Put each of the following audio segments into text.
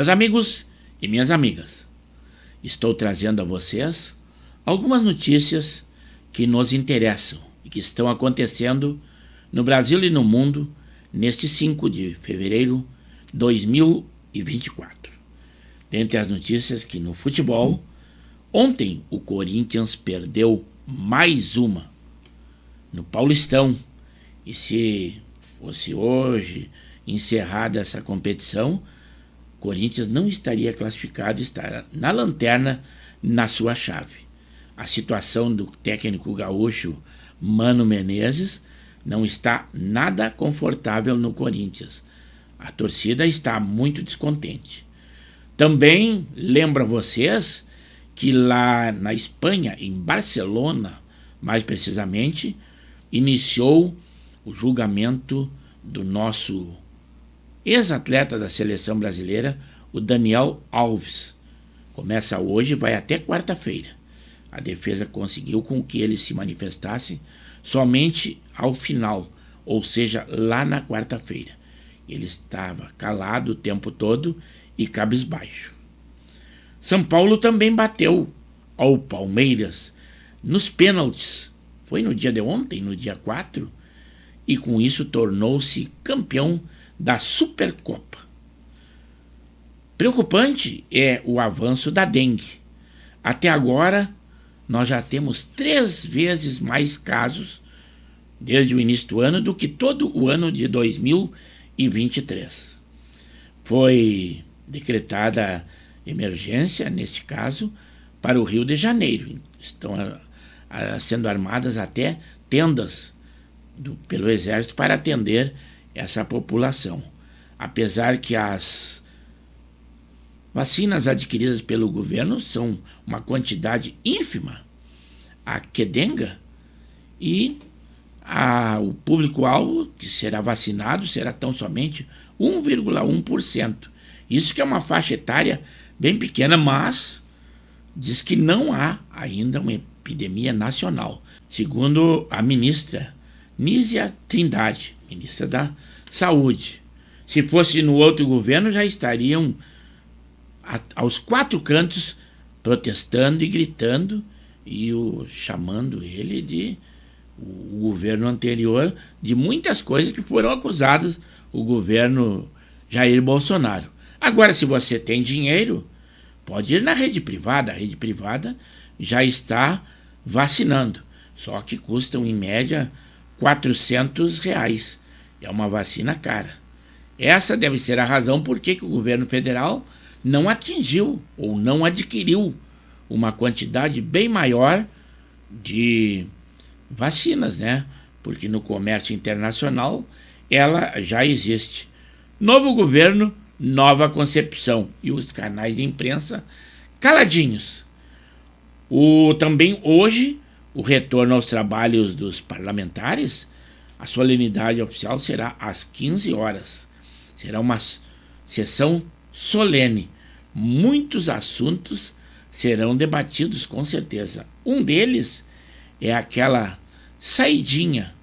Meus amigos e minhas amigas, estou trazendo a vocês algumas notícias que nos interessam e que estão acontecendo no Brasil e no mundo neste 5 de fevereiro de 2024. Dentre as notícias que no futebol, ontem o Corinthians perdeu mais uma no Paulistão, e se fosse hoje encerrada essa competição, Corinthians não estaria classificado, está na lanterna na sua chave. A situação do técnico gaúcho Mano Menezes não está nada confortável no Corinthians. A torcida está muito descontente. Também lembro a vocês que lá na Espanha, em Barcelona, mais precisamente, iniciou o julgamento do nosso ex-atleta da seleção brasileira, o Daniel Alves. Começa hoje e vai até quarta-feira. A defesa conseguiu com que ele se manifestasse somente ao final, ou seja, lá na quarta-feira. Ele estava calado o tempo todo e cabisbaixo. São Paulo também bateu ao Palmeiras nos pênaltis. Foi no dia de ontem, no dia 4, e com isso tornou-se campeão da Supercopa. Preocupante é o avanço da dengue. Até agora, nós já temos 3 vezes mais casos desde o início do ano do que todo o ano de 2023. Foi decretada emergência, nesse caso, para o Rio de Janeiro. Estão sendo armadas até tendas pelo Exército para atender essa população. Apesar que as vacinas adquiridas pelo governo são uma quantidade ínfima, a Qdenga, e o público-alvo que será vacinado será tão somente 1,1%. Isso que é uma faixa etária bem pequena, mas diz que não há ainda uma epidemia nacional, segundo a ministra Nízia Trindade, ministra da Saúde. Se fosse no outro governo, já estariam aos 4 cantos protestando e gritando e chamando ele de o governo anterior de muitas coisas que foram acusadas o governo Jair Bolsonaro. Agora, se você tem dinheiro, pode ir na rede privada. A rede privada já está vacinando, só que custam em média R$ 400. É uma vacina cara. Essa deve ser a razão por que o governo federal não atingiu ou não adquiriu uma quantidade bem maior de vacinas, né? Porque no comércio internacional ela já existe. Novo governo, nova concepção, e os canais de imprensa caladinhos. Também hoje, o retorno aos trabalhos dos parlamentares, a solenidade oficial será às 15 horas. Será uma sessão solene. Muitos assuntos serão debatidos com certeza. Um deles é aquela saidinha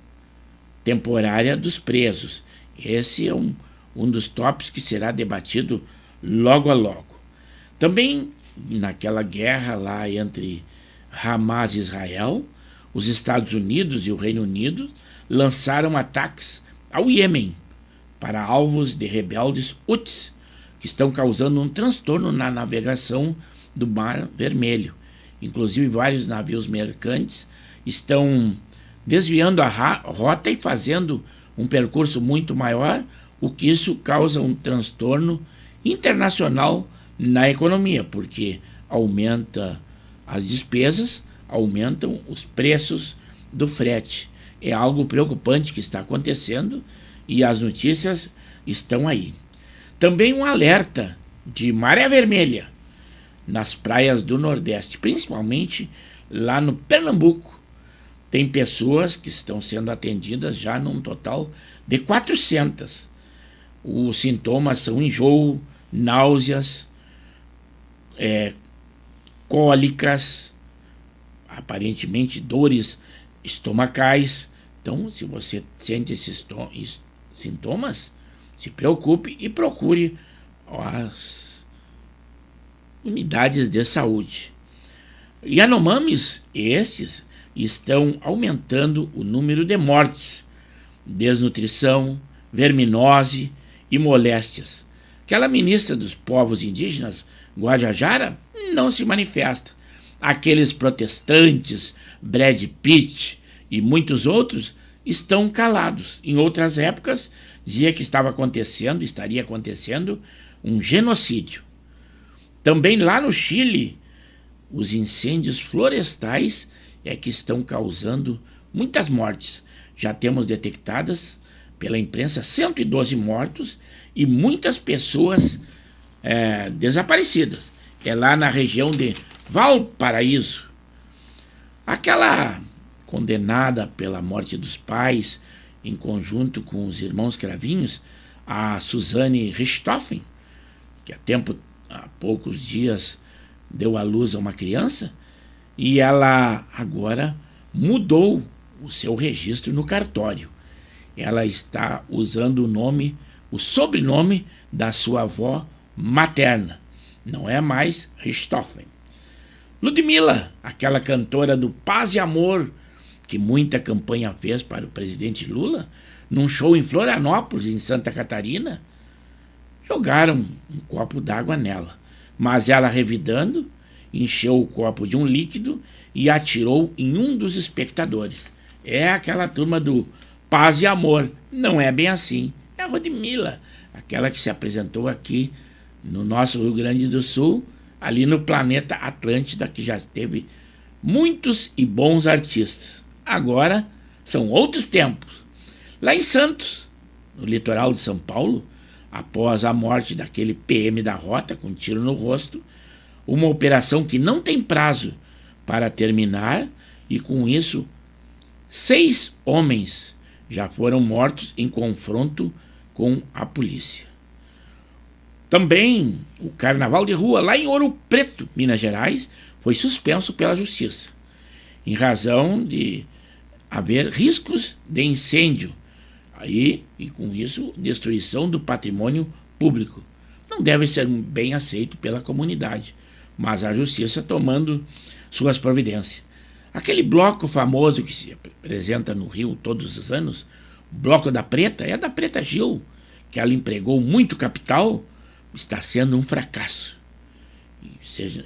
temporária dos presos. Esse é um dos tópicos que será debatido logo a logo. Também naquela guerra lá entre Hamas e Israel, os Estados Unidos e o Reino Unido lançaram ataques ao Iêmen para alvos de rebeldes Houthis, que estão causando um transtorno na navegação do Mar Vermelho. Inclusive, vários navios mercantes estão desviando a rota e fazendo um percurso muito maior, o que isso causa um transtorno internacional na economia, porque aumenta as despesas, aumentam os preços do frete. É algo preocupante que está acontecendo e as notícias estão aí. Também um alerta de maré vermelha nas praias do Nordeste, principalmente lá no Pernambuco. Tem pessoas que estão sendo atendidas já num total de 400. Os sintomas são enjoo, náuseas, cólicas, aparentemente dores estomacais. Então, se você sente esses sintomas, se preocupe e procure unidades de saúde. Yanomamis, estes, estão aumentando o número de mortes, desnutrição, verminose e moléstias. Aquela ministra dos povos indígenas, Guajajara, não se manifesta. Aqueles protestantes, Brad Pitt e muitos outros estão calados. Em outras épocas, dizia que estaria acontecendo um genocídio. Também lá no Chile, os incêndios florestais é que estão causando muitas mortes. Já temos detectadas pela imprensa 112 mortos e muitas pessoas desaparecidas. É lá na região de Valparaíso. Aquela condenada pela morte dos pais, em conjunto com os irmãos Cravinhos, a Suzane Richthofen, que há poucos dias deu à luz a uma criança, e ela agora mudou o seu registro no cartório. Ela está usando o sobrenome da sua avó materna. Não é mais Richthofen. Ludmilla, aquela cantora do Paz e Amor, que muita campanha fez para o presidente Lula, num show em Florianópolis, em Santa Catarina, jogaram um copo d'água nela. Mas ela, revidando, encheu o copo de um líquido e atirou em um dos espectadores. É aquela turma do Paz e Amor. Não é bem assim. É a Ludmilla, aquela que se apresentou aqui no nosso Rio Grande do Sul, ali no planeta Atlântida, que já teve muitos e bons artistas. Agora são outros tempos. Lá em Santos, no litoral de São Paulo, após a morte daquele PM da Rota com um tiro no rosto, uma operação que não tem prazo para terminar, e com isso 6 homens já foram mortos em confronto com a polícia. Também o carnaval de rua lá em Ouro Preto, Minas Gerais, foi suspenso pela justiça, em razão de haver riscos de incêndio e com isso destruição do patrimônio público. Não deve ser bem aceito pela comunidade, mas a justiça tomando suas providências. Aquele bloco famoso que se apresenta no Rio todos os anos, o Bloco da Preta, é da Preta Gil, que ela empregou muito capital, está sendo um fracasso.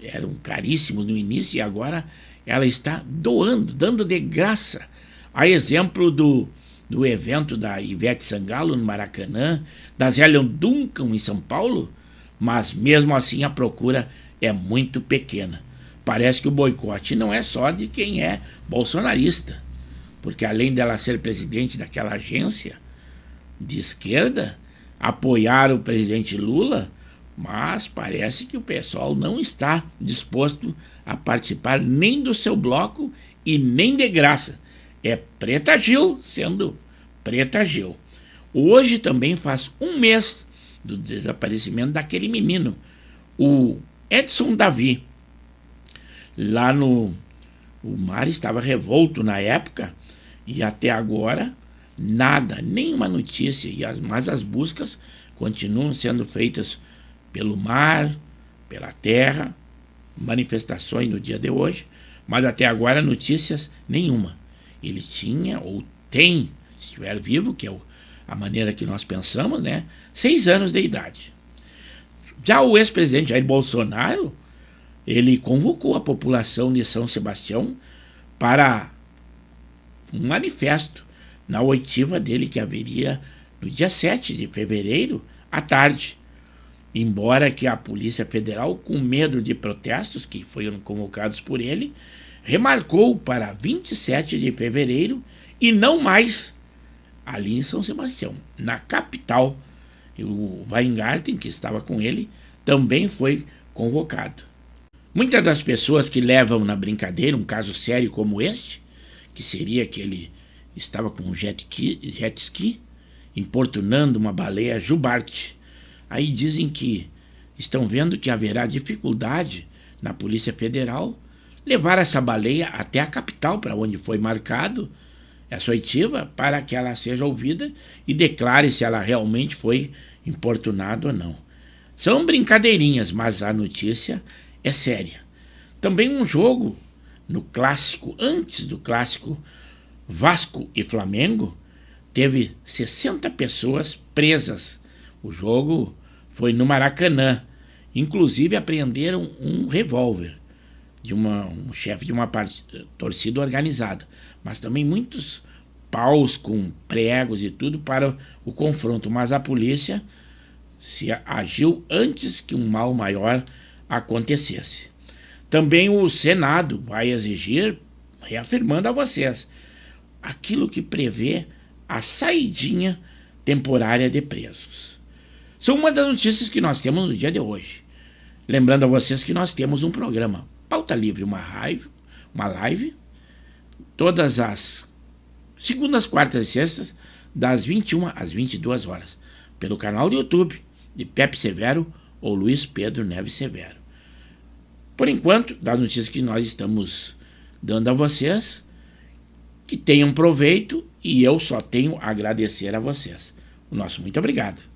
Eram caríssimos no início e agora ela está doando, dando de graça. A exemplo do evento da Ivete Sangalo no Maracanã, da Zélia Duncan em São Paulo, mas mesmo assim a procura é muito pequena. Parece que o boicote não é só de quem é bolsonarista, porque além dela ser presidente daquela agência de esquerda, apoiar o presidente Lula, mas parece que o pessoal não está disposto a participar nem do seu bloco e nem de graça. É Preta Gil sendo Preta Gil. Hoje também faz um mês do desaparecimento daquele menino, o Edson Davi. Lá o mar estava revolto na época e até agora nada, nenhuma notícia, mas as buscas continuam sendo feitas pelo mar, pela terra, manifestações no dia de hoje, mas até agora notícias nenhuma. Ele tinha ou tem, se estiver vivo, que é a maneira que nós pensamos, 6 anos de idade. Já o ex-presidente Jair Bolsonaro, ele convocou a população de São Sebastião para um manifesto na oitiva dele que haveria no dia 7 de fevereiro à tarde. Embora que a Polícia Federal, com medo de protestos que foram convocados por ele, remarcou para 27 de fevereiro e não mais ali em São Sebastião, na capital. E o Weingarten, que estava com ele, também foi convocado. Muitas das pessoas que levam na brincadeira um caso sério como este, que seria que ele estava com um jet ski importunando uma baleia jubarte, aí dizem que estão vendo que haverá dificuldade na Polícia Federal levar essa baleia até a capital, para onde foi marcado essa oitiva, para que ela seja ouvida e declare se ela realmente foi importunada ou não. São brincadeirinhas, mas a notícia é séria. Também um jogo no clássico, antes do clássico Vasco e Flamengo, teve 60 pessoas presas. O jogo foi no Maracanã. Inclusive apreenderam um revólver de um chefe de uma torcida organizada, mas também muitos paus com pregos e tudo para o confronto, mas a polícia agiu antes que um mal maior acontecesse. Também o Senado vai exigir, reafirmando a vocês, aquilo que prevê a saidinha temporária de presos. São uma das notícias que nós temos no dia de hoje. Lembrando a vocês que nós temos um programa Pauta Livre, uma live, todas as segundas, quartas e sextas, das 21 às 22 horas, pelo canal do YouTube de Pepe Severo ou Luiz Pedro Neves Severo. Por enquanto, das notícias que nós estamos dando a vocês, que tenham proveito, e eu só tenho a agradecer a vocês. O nosso muito obrigado.